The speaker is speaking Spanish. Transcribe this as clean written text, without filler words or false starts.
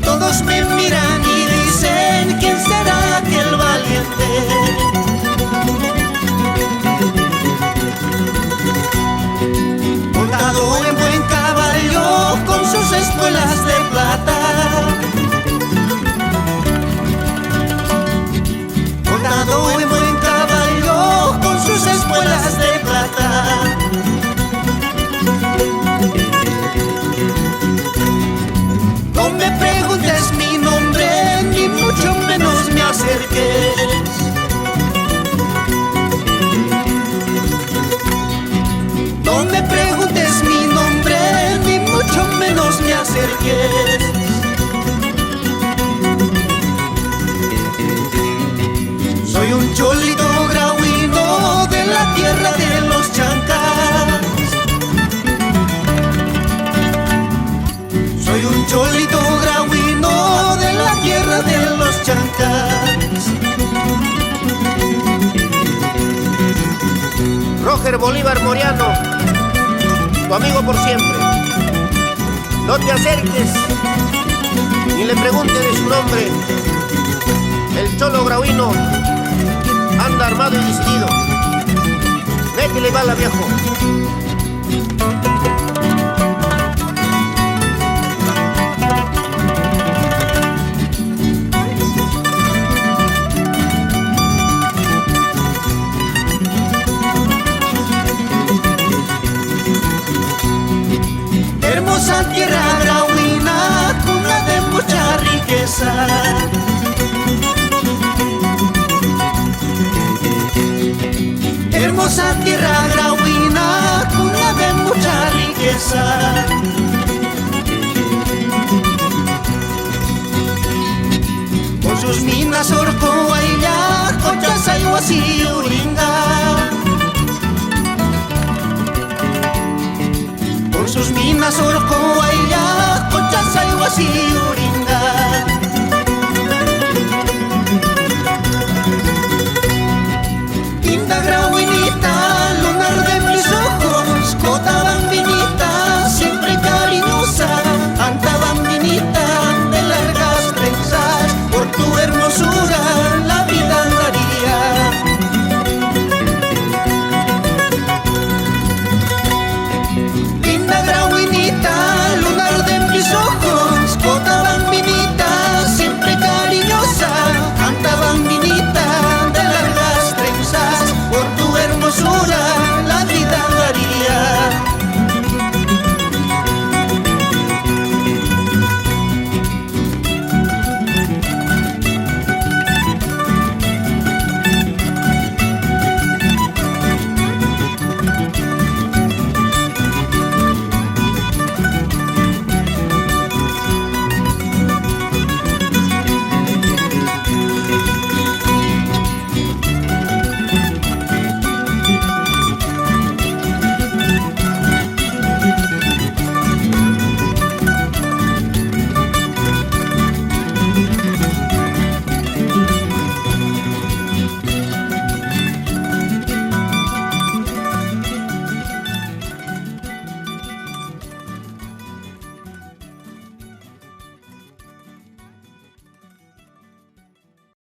Todos me miran y dicen, ¿quién será aquel valiente? Montado en buen caballo con sus espuelas de plata. Montado en buen caballo con sus espuelas de plata. No me preguntes mi nombre, ni mucho menos me acerques. No me preguntes mi nombre, ni mucho menos me acerques. Soy un cholito grauino de la tierra de los chancas. Soy un cholito grauino de la tierra de los chancas. Roger Bolívar Moriano, tu amigo por siempre. No te acerques ni le preguntes de su nombre. El cholo grauino anda armado y decidido. Métele bala, viejo. Hermosa tierra grauina, cuna de mucha riqueza. Hermosa tierra grauina, cuna de mucha riqueza. Con sus minas, orco